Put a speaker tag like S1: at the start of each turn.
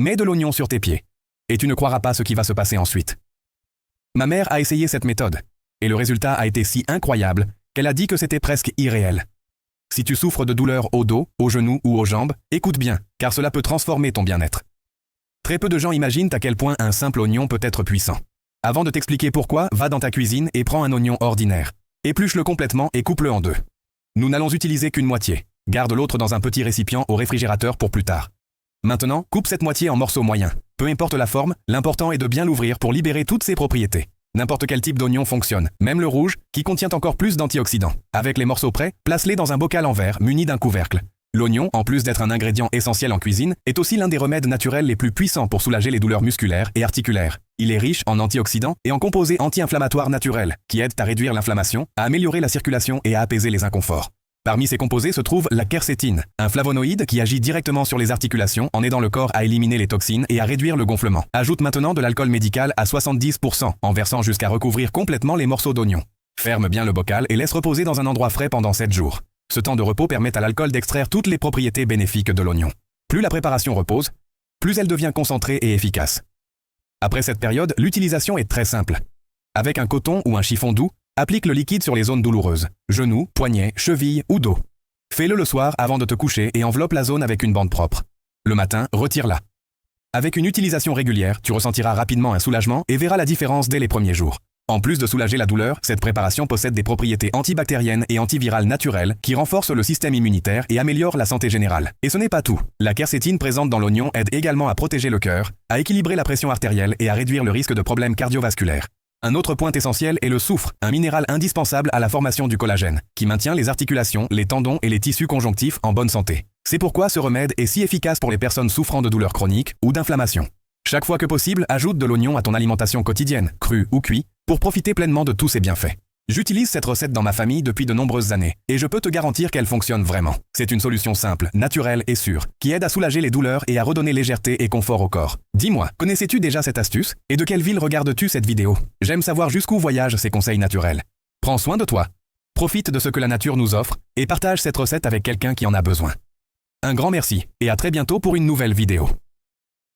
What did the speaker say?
S1: mets de l'oignon sur tes pieds. Et tu ne croiras pas ce qui va se passer ensuite. Ma mère a essayé cette méthode, et le résultat a été si incroyable qu'elle a dit que c'était presque irréel. Si tu souffres de douleurs au dos, aux genoux ou aux jambes, écoute bien, car cela peut transformer ton bien-être. Très peu de gens imaginent à quel point un simple oignon peut être puissant. Avant de t'expliquer pourquoi, va dans ta cuisine et prends un oignon ordinaire. Épluche-le complètement et coupe-le en deux. Nous n'allons utiliser qu'une moitié. Garde l'autre dans un petit récipient au réfrigérateur pour plus tard. Maintenant, coupe cette moitié en morceaux moyens. Peu importe la forme, l'important est de bien l'ouvrir pour libérer toutes ses propriétés. N'importe quel type d'oignon fonctionne, même le rouge, qui contient encore plus d'antioxydants. Avec les morceaux prêts, place-les dans un bocal en verre muni d'un couvercle. L'oignon, en plus d'être un ingrédient essentiel en cuisine, est aussi l'un des remèdes naturels les plus puissants pour soulager les douleurs musculaires et articulaires. Il est riche en antioxydants et en composés anti-inflammatoires naturels, qui aident à réduire l'inflammation, à améliorer la circulation et à apaiser les inconforts. Parmi ces composés se trouve la quercétine, un flavonoïde qui agit directement sur les articulations en aidant le corps à éliminer les toxines et à réduire le gonflement. Ajoute maintenant de l'alcool médical à 70%, en versant jusqu'à recouvrir complètement les morceaux d'oignon. Ferme bien le bocal et laisse reposer dans un endroit frais pendant 7 jours. Ce temps de repos permet à l'alcool d'extraire toutes les propriétés bénéfiques de l'oignon. Plus la préparation repose, plus elle devient concentrée et efficace. Après cette période, l'utilisation est très simple. Avec un coton ou un chiffon doux, applique le liquide sur les zones douloureuses, genoux, poignets, chevilles ou dos. Fais-le le soir avant de te coucher et enveloppe la zone avec une bande propre. Le matin, retire-la. Avec une utilisation régulière, tu ressentiras rapidement un soulagement et verras la différence dès les premiers jours. En plus de soulager la douleur, cette préparation possède des propriétés antibactériennes et antivirales naturelles qui renforcent le système immunitaire et améliorent la santé générale. Et ce n'est pas tout. La quercétine présente dans l'oignon aide également à protéger le cœur, à équilibrer la pression artérielle et à réduire le risque de problèmes cardiovasculaires. Un autre point essentiel est le soufre, un minéral indispensable à la formation du collagène, qui maintient les articulations, les tendons et les tissus conjonctifs en bonne santé. C'est pourquoi ce remède est si efficace pour les personnes souffrant de douleurs chroniques ou d'inflammation. Chaque fois que possible, ajoute de l'oignon à ton alimentation quotidienne, cru ou cuit, pour profiter pleinement de tous ses bienfaits. J'utilise cette recette dans ma famille depuis de nombreuses années, et je peux te garantir qu'elle fonctionne vraiment. C'est une solution simple, naturelle et sûre, qui aide à soulager les douleurs et à redonner légèreté et confort au corps. Dis-moi, connaissais-tu déjà cette astuce? Et de quelle ville regardes-tu cette vidéo? J'aime savoir jusqu'où voyagent ces conseils naturels. Prends soin de toi. Profite de ce que la nature nous offre, et partage cette recette avec quelqu'un qui en a besoin. Un grand merci, et à très bientôt pour une nouvelle vidéo.